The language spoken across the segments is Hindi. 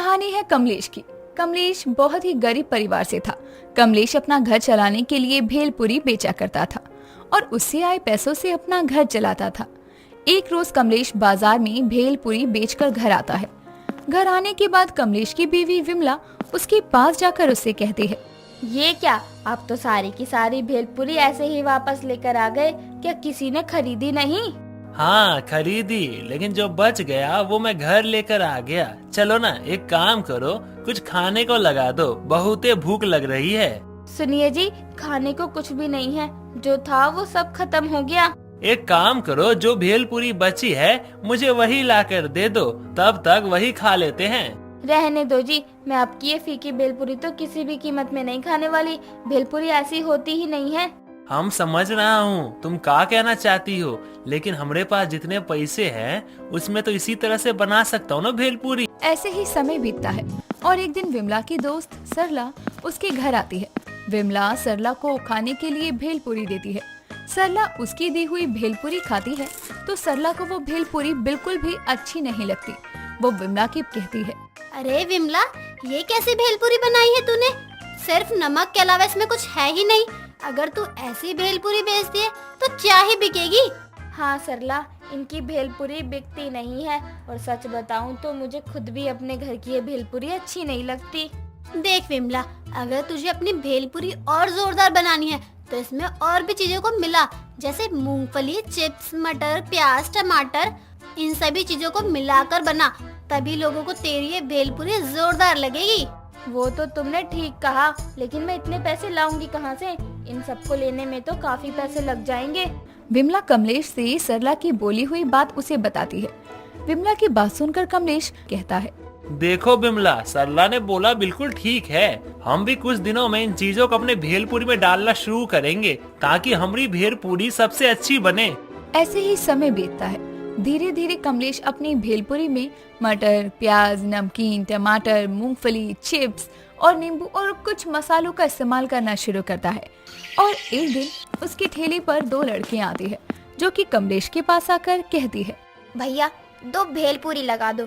कहानी है कमलेश की। कमलेश बहुत ही गरीब परिवार से था। कमलेश अपना घर चलाने के लिए भेलपुरी बेचा करता था और उससे आए पैसों से अपना घर चलाता था। एक रोज कमलेश बाजार में भेलपुरी बेचकर घर आता है। घर आने के बाद कमलेश की बीवी विमला उसके पास जाकर उससे कहती है, ये क्या, आप तो सारी की सारी भेलपुरी ऐसे ही वापस लेकर आ गए, क्या किसी ने खरीदी नहीं? हाँ खरीदी, लेकिन जो बच गया वो मैं घर लेकर आ गया। चलो ना, एक काम करो, कुछ खाने को लगा दो, बहुते भूख लग रही है। सुनिए जी, खाने को कुछ भी नहीं है, जो था वो सब खत्म हो गया। एक काम करो, जो भेलपुरी बची है मुझे वही लाकर दे दो, तब तक वही खा लेते हैं। रहने दो जी, मैं आपकी ये फीकी भेलपुरी तो किसी भी कीमत में नहीं खाने वाली। भेलपुरी ऐसी होती ही नहीं है। हम समझ रहा हूँ तुम क्या कहना चाहती हो, लेकिन हमारे पास जितने पैसे हैं उसमें तो इसी तरह से बना सकता हूँ ना भेलपुरी। ऐसे ही समय बीतता है और एक दिन विमला की दोस्त सरला उसके घर आती है। विमला सरला को खाने के लिए भेलपुरी देती है। सरला उसकी दी हुई भेलपुरी खाती है तो सरला को वो भेलपुरी बिल्कुल भी अच्छी नहीं लगती। वो विमला की कहती है, अरे विमला, ये कैसी भेलपुरी बनाई है तूने? सिर्फ नमक के अलावा इसमें कुछ है ही नहीं। अगर तू ऐसी भेलपुरी बेचती है तो क्या ही बिकेगी? हाँ सरला, इनकी भेलपुरी बिकती नहीं है और सच बताऊं तो मुझे खुद भी अपने घर की ये भेलपुरी अच्छी नहीं लगती। देख विमला, अगर तुझे अपनी भेलपुरी और जोरदार बनानी है तो इसमें और भी चीजों को मिला, जैसे मूंगफली, चिप्स, मटर, प्याज, टमाटर, इन सभी चीजों को मिलाकर बना, तभी लोगों को तेरी ये भेलपुरी जोरदार लगेगी। वो तो तुमने ठीक कहा, लेकिन मैं इतने पैसे लाऊंगी कहाँ से? इन सबको लेने में तो काफी पैसे लग जाएंगे। विमला कमलेश से सरला की बोली हुई बात उसे बताती है। विमला की बात सुनकर कमलेश कहता है, देखो विमला, सरला ने बोला बिल्कुल ठीक है। हम भी कुछ दिनों में इन चीजों को अपने भेलपुरी में डालना शुरू करेंगे ताकि हमारी भेलपुरी सबसे अच्छी बने। ऐसे ही समय बीतता है। धीरे धीरे कमलेश अपनी भेलपुरी में मटर, प्याज, नमकीन, टमाटर, मूंगफली, चिप्स और नींबू और कुछ मसालों का इस्तेमाल करना शुरू करता है। और एक दिन उसकी ठेली पर दो लड़कियां आती है जो कि कमलेश के पास आकर कहती है, भैया 2 भेलपुरी लगा दो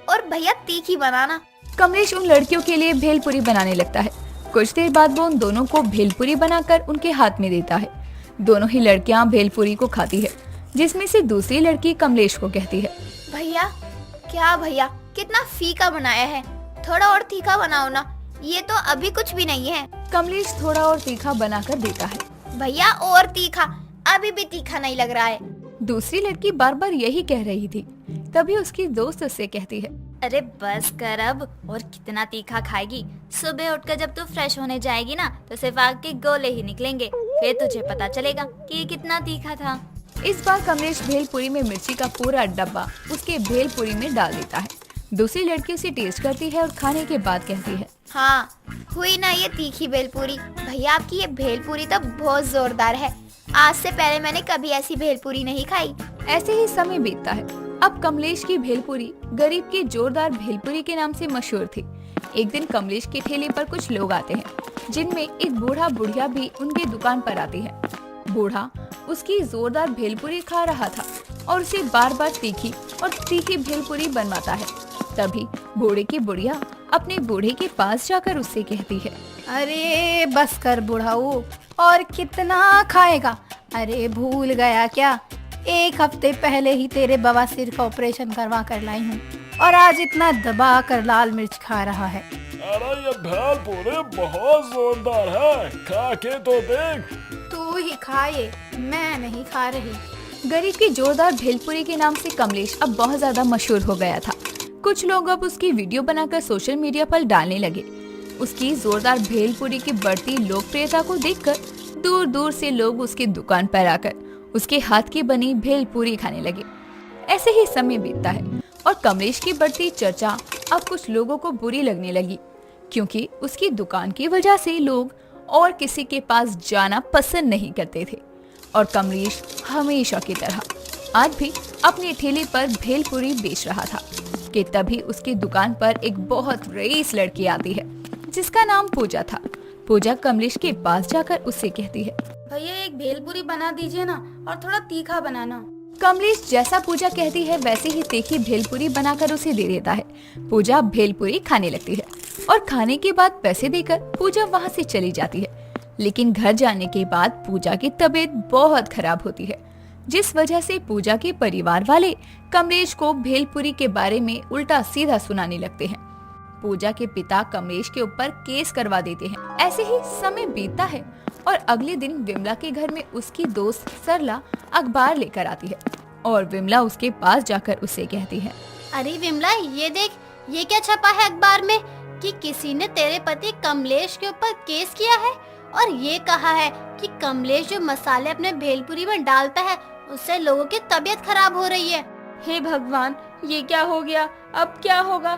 और भैया तीखी बनाना। कमलेश उन लड़कियों के लिए भेलपुरी बनाने लगता है। कुछ देर बाद वो उन दोनों को भेलपुरी बनाकर उनके हाथ में देता है। दोनों ही लड़कियां भेलपुरी को खाती है, जिसमें से दूसरी लड़की कमलेश को कहती है, भैया कितना फीका बनाया है, थोड़ा और तीखा बनाओ ना, ये तो अभी कुछ भी नहीं है। कमलेश थोड़ा और तीखा बनाकर देता है। भैया और तीखा, अभी भी तीखा नहीं लग रहा है। दूसरी लड़की बार बार यही कह रही थी। तभी उसकी दोस्त उससे कहती है, अरे बस कर अब, और कितना तीखा खाएगी? सुबह उठकर जब तू फ्रेश होने जाएगी ना तो सिर्फ आग के गोले ही निकलेंगे, फिर तुझे पता चलेगा कि ये कितना तीखा था। इस बार कमलेश भेलपुरी में मिर्ची का पूरा डब्बा उसके भेलपुरी में डाल देता है। दूसरी लड़की उसे टेस्ट करती है और खाने के बाद कहती है, हाँ हुई ना ये तीखी भेलपुरी। भैया आपकी ये भेलपुरी तो बहुत जोरदार है, आज से पहले मैंने कभी ऐसी भेलपुरी नहीं खाई। ऐसे ही समय बीतता है। अब कमलेश की भेलपुरी गरीब की जोरदार भेलपुरी के नाम से मशहूर थी। एक दिन कमलेश के ठेले पर कुछ लोग आते हैं, जिनमें एक बूढ़ा बुढ़िया भी उनकी दुकान पर आती है। बूढ़ा उसकी जोरदार भेलपुरी खा रहा था और उसे बार बार तीखी भेलपुरी बनवाता है। तभी बूढ़े की बुढ़िया अपने बूढ़े के पास जाकर उससे कहती है, अरे बस कर बुढ़ाऊ, और कितना खाएगा? अरे भूल गया क्या, 1 हफ्ते पहले ही तेरे बवासीर का ऑपरेशन करवा कर लाई हूँ और आज इतना दबा कर लाल मिर्च खा रहा है। अरे ये भेलपुरी बहुत जोरदार है, खा के तो देख। तू ही खाए, मैं नहीं खा रही। गरीब की जोरदार भेलपुरी के नाम से कमलेश अब बहुत ज्यादा मशहूर हो गया था। कुछ लोग अब उसकी वीडियो बनाकर सोशल मीडिया पर डालने लगे। उसकी जोरदार भेलपुरी की बढ़ती लोकप्रियता को देखकर दूर दूर से लोग उसकी दुकान पर आकर उसके हाथ की बनी भेलपुरी खाने लगे। ऐसे ही समय बीतता है और कमलेश की बढ़ती चर्चा अब कुछ लोगों को बुरी लगने लगी, क्योंकि उसकी दुकान की वजह से लोग और किसी के पास जाना पसंद नहीं करते थे। और कमलेश हमेशा की तरह आज भी अपने ठेले पर भेलपुरी बेच रहा था कि तभी उसकी दुकान पर एक बहुत रईस लड़की आती है, जिसका नाम पूजा था। पूजा कमलेश के पास जाकर उससे कहती है, भैया एक भेलपुरी बना दीजिए ना, और थोड़ा तीखा बनाना। कमलेश जैसा पूजा कहती है वैसे ही तीखी भेलपुरी बनाकर उसे दे देता है। पूजा भेलपुरी खाने लगती है और खाने के बाद पैसे देकर पूजा वहाँ से चली जाती है। लेकिन घर जाने के बाद पूजा की तबीयत बहुत खराब होती है, जिस वजह से पूजा के परिवार वाले कमलेश को भेलपुरी के बारे में उल्टा सीधा सुनाने लगते हैं। पूजा के पिता कमलेश के ऊपर केस करवा देते हैं। ऐसे ही समय बीतता है और अगले दिन विमला के घर में उसकी दोस्त सरला अखबार लेकर आती है और विमला उसके पास जाकर उसे कहती है, अरे विमला, ये देख, ये क्या छपा है अखबार में कि किसी ने तेरे पति कमलेश के ऊपर केस किया है और ये कहा है कि कमलेश जो मसाले अपने भेलपुरी में डालता है उससे लोगों की तबीयत खराब हो रही है। हे भगवान, ये क्या हो गया? अब क्या होगा?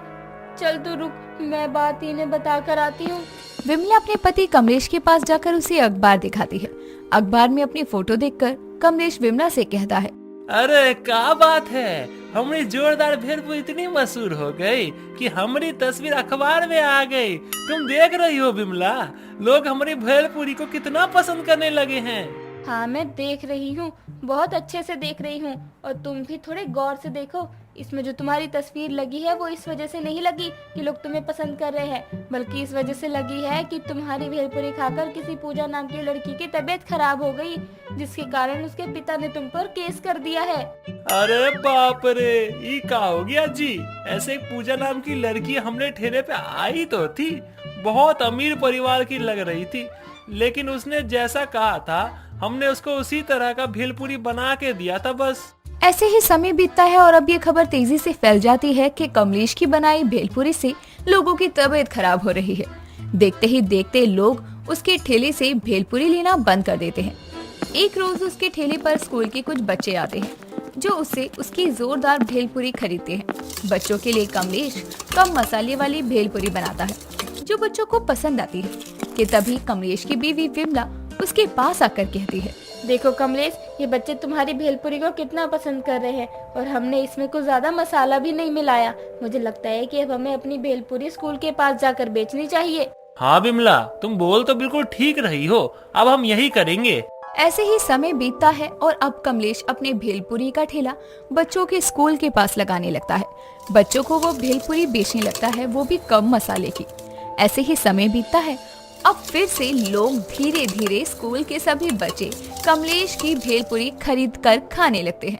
चल तू रुक, मैं बात इन्हें बता कर आती हूँ। विमला अपने पति कमलेश के पास जाकर उसे अखबार दिखाती है। अखबार में अपनी फोटो देखकर कमलेश विमला से कहता है, अरे क्या बात है, हमारी जोरदार भेलपुरी इतनी मशहूर हो गई कि हमारी तस्वीर अखबार में आ गई। तुम देख रही हो विमला, लोग हमारी भेलपुरी को कितना पसंद करने लगे हैं। हाँ, मैं देख रही हूँ, बहुत अच्छे से देख रही हूँ। और तुम भी थोड़े गौर से देखो, इसमें जो तुम्हारी तस्वीर लगी है वो इस वजह से नहीं लगी कि लोग तुम्हें पसंद कर रहे हैं, बल्कि इस वजह से लगी है कि तुम्हारी भेलपुरी खाकर किसी पूजा नाम की लड़की की तबीयत खराब हो गई, जिसके कारण उसके पिता ने तुम पर केस कर दिया है। अरे बाप रे, ये क्या हो गया जी? ऐसे एक पूजा नाम की लड़की हमने ठेले पे आई तो थी, बहुत अमीर परिवार की लग रही थी, लेकिन उसने जैसा कहा था हमने उसको उसी तरह का भेलपुरी बना के दिया था बस। ऐसे ही समय बीतता है और अब ये खबर तेजी से फैल जाती है कि कमलेश की बनाई भेलपुरी से लोगों की तबीयत खराब हो रही है। देखते ही देखते लोग उसके ठेले से भेलपुरी लेना बंद कर देते हैं। एक रोज उसके ठेले पर स्कूल के कुछ बच्चे आते हैं जो उससे उसकी जोरदार भेलपुरी खरीदते हैं। बच्चों के लिए कमलेश कम मसाले वाली भेलपुरी बनाता है जो बच्चों को पसंद आती है कि तभी कमलेश की बीवी विमला उसके पास आकर कहती है, देखो कमलेश, ये बच्चे तुम्हारी भेलपुरी को कितना पसंद कर रहे हैं और हमने इसमें कुछ ज्यादा मसाला भी नहीं मिलाया। मुझे लगता है कि अब हमें अपनी भेलपुरी स्कूल के पास जाकर बेचनी चाहिए। हाँ विमला, तुम बोल तो बिल्कुल ठीक रही हो, अब हम यही करेंगे। ऐसे ही समय बीतता है और अब कमलेश अपने भेलपुरी का ठेला बच्चों के स्कूल के पास लगाने लगता है। बच्चों को वो भेलपुरी बेचने लगता है, वो भी कम मसाले की। ऐसे ही समय बीतता है, अब फिर से लोग धीरे धीरे स्कूल के सभी बच्चे कमलेश की भेलपुरी खरीद कर खाने लगते हैं।